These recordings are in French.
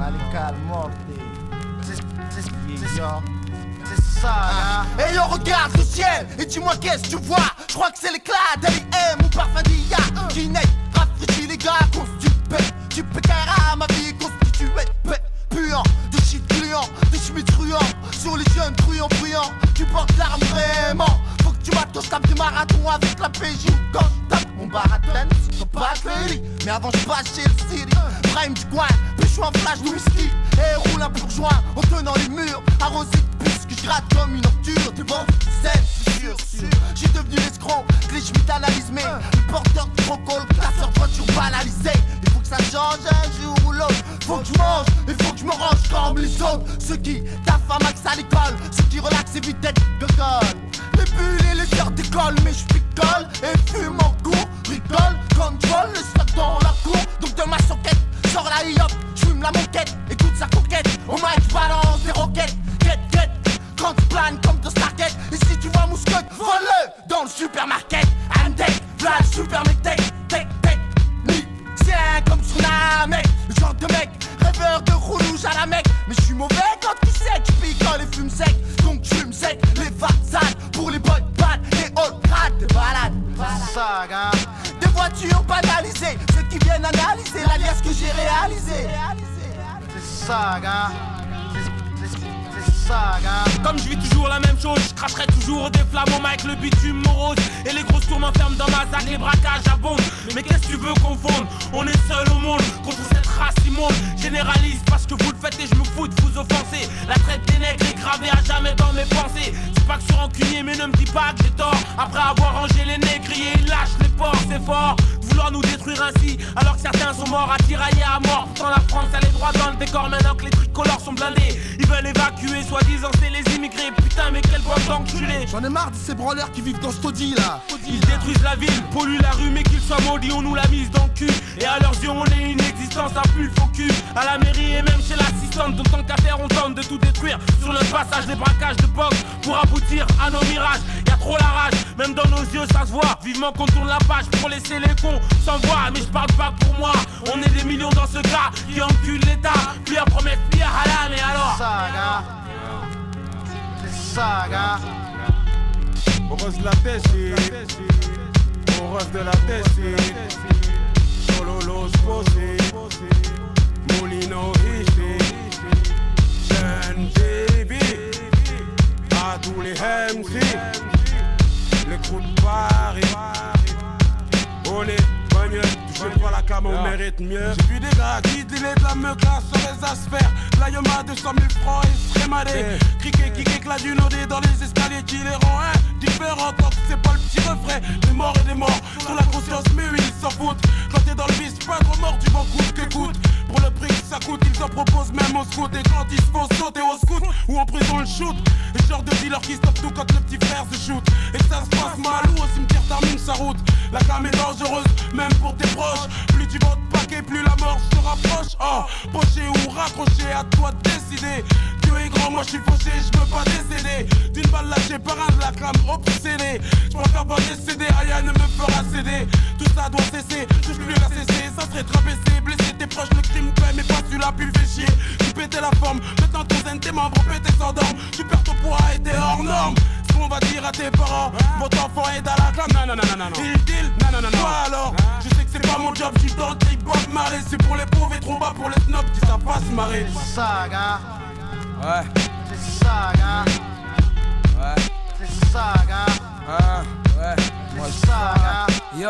Malécal Morty. C'est ça, hein. Et on regarde le ciel et dis-moi qu'est-ce que tu vois. Je crois que c'est l'éclat d'Ali-M ou parfum d'Ia. Qui rafraîchit les gars, constipé carrément ma vie est constituée puant, de shit gluant, de schmitz truand. Sur les jeunes truands bruyants, tu portes l'arme vraiment. Faut que tu battes ton stable de marathon avec la PJ. Quand je tape mon barathène, c'est pas le lit. Mais avant je passe chez le City, prime du coin, puis je suis en flash de whisky. Et roule un bourgeois en tenant les murs, arrosé de pisse que je gratte comme une ordure. T'es bon, c'est sûr. J'suis devenu l'escroc, Schmitt analyse mais le porteur de procol, casseur de voiture banalisé. Il faut que ça change un jour ou l'autre. Faut que je mange, il faut que je me range comme les autres. Ceux qui taffent à max à l'école, ceux qui relaxent et vite d'être de gueule. Les bulles et les heures d'école, mais je picole et fume en cours, rigole comme je vole le stock dans la cour. Donc de ma soquette, sors la hip, j'fume la moquette, écoute sa coquette. Au mic, j'balance des roquettes, quête. Quand tu planes comme de Stargate. Et si tu vois mousquet, vole-le dans le supermarket. Andek, v'là le supermarket, tech, tiens comme Tsunami. Le genre de mec, rêveur de roulouge à la mec. Mais je suis mauvais quand tu sais que je picole et fume sec. Donc je fume sec, les façades pour les boys bad, les old crades, des balades. Ça, gars. Des voitures banalisées, ceux qui viennent analyser l'alias que j'ai réalisé. C'est ça, gars. Comme je vis toujours la même chose, je cracherai toujours des flammes au mic, le bitume morose. Et les grosses tours m'enferment dans ma zac, les braquages abondent. Mais qu'est-ce que tu veux qu'on fonde? On est seul au monde contre cette race immonde. Généralise parce que vous le faites et je me fous de vous offenser. La traite des nègres est gravée à jamais dans mes pensées. C'est pas que je suis rancunier mais ne me dis pas que j'ai tort. Après avoir rangé les négriers, ils lâchent les porcs, c'est fort de vouloir nous détruire ainsi alors que certains sont morts à tirailler à mort. Pourtant la France a les droits dans le décor maintenant que les tricolores sont blindés. Ils veulent évacuer, soi-disant c'est les immigrés. Putain mais quel bon d'enculé. J'en ai marre de ces branleurs qui vivent dans ce taudis là. Ils détruisent la ville, polluent la rue, mais qu'ils soient maudits, on nous l'a mise dans le cul. Et à leurs yeux on est une existence à plus le faux cul. À la mairie et même chez l'assistante, donc tant qu'à faire on tente de tout détruire. Sur le passage des braquages de box pour aboutir à nos mirages. Y'a trop la rage, même dans nos yeux ça se voit. Vivement qu'on tourne la page pour laisser les cons sans voix. Mais je parle pas pour moi, on est des millions dans ce cas qui enculent l'état. Puis à promesse, puis à halam, et alors Ça, gars. On rose de la tête, on rose de la tête, solo los posés, Molino Hiché, jeune baby, à tous les MC, les crews de Paris, on est bagneux, touché pas la cam, on mérite mieux. J'ai vu des gars qui dealaient de la meuca sur les asphères, là y'en a 200 000 francs et se frémadé. Criquet qui éclate du nodé dans les escaliers qui les rend indifférents. Tant que c'est pas le petit refrain, des morts et des morts sur la conscience, mais oui ils s'en foutent. Quand t'es dans le vice, pas trop mort, tu m'en coûte qu'écoute. Pour le prix que ça coûte, ils en proposent même au scout. Et quand ils se font sauter au scout ou en prison le shoot, le genre de dealer qui stoppe tout quand le petit frère se shoot. Et ça se passe mal ou au cimetière termine sa route. La cam est dangereuse, même pour tes proches. Plus tu vas te paquer, plus la mort se rapproche. Oh, poché ou raccroché, à toi de décider. Dieu est grand, moi je suis fauché, je veux pas décéder d'une balle lâchée par un de la crame obsédé. Je préfère pas décéder, rien ne me fera céder. Tout ça doit cesser, je suis plus à cesser. Ça serait traversé, blesser tes proches, le crime paie. Mais pas celui-là, plus fait chier. Tu pétais la forme, maintenant ton zen, tes membres pétés sans dorme. Tu perds ton poids et t'es hors norme. Ce qu'on va dire à tes parents, votre enfant est à la clame. Non. Il deal, non. Toi alors, je sais que c'est pas mon job, je suis dans le trip, pas de marrer. C'est pour les pauvres et trop bas pour les snobs qui savent pas se marrer. Ça, gars. Ouais. C'est ça, gars. Ouais. C'est ça, gars. Ouais. Moi, ça, gars. Yo,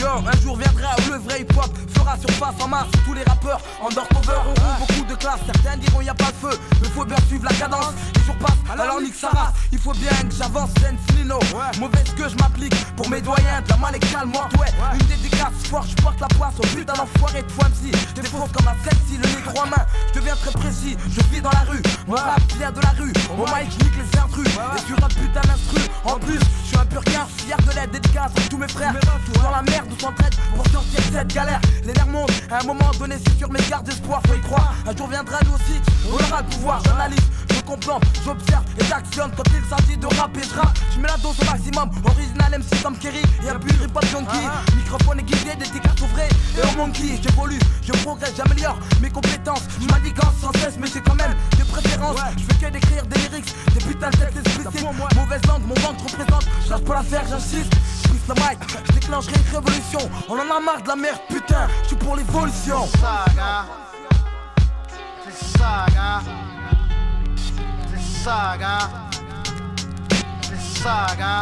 un jour viendra où le vrai hip-hop fera surface en masse. Tous les rappeurs undercover auront beaucoup de classe. Certains diront y a pas de feu, mais faut bien suivre la cadence. Les jours passent, alors nique sa race. Il faut bien que j'avance, sense Lino. Mauvaise que je m'applique pour mes doyens de la malécale morte, ouais. Une dédicace forte, je porte la poisse au putain d'enfoiré de fois MC. Je défonce comme un celle-ci, le négro à main. Je deviens très précis, je vis dans la rue. Mon rap vient de la rue, mon mic nique les intrus. Et sur un putain d'instru, en plus, je suis un pur gars, fier de l'aide, dédicace à tous mes frères. Dans la merde où s'entraide pour sortir de cette galère. Les nerfs montent, à un moment donné c'est sur mes gardes d'espoir, faut y croire. Un jour viendra nous aussi, on aura le pouvoir. J'analyse, je contemple, j'observe et j'actionne. Quand il s'agit de rap et je rappe, je mets la dose au maximum. Original MC comme Kerry et un pur hip-hop junkie. Microphone aiguisé, dédicace au vrai et au monkey. J'évolue, je progresse, j'améliore mes compétences. Je m'aligance sans cesse, mais j'ai quand même des préférences. Je fais que d'écrire des lyrics, des putains de textes explicites. Mauvaise langue, mon ventre représente. Je lâche pas l'affaire, j'insiste. Je prise le mic, je déclencherai une révolution. On en a marre de la merde, putain, je suis pour l'évolution. Saga. C'est saga. C'est saga. C'est saga.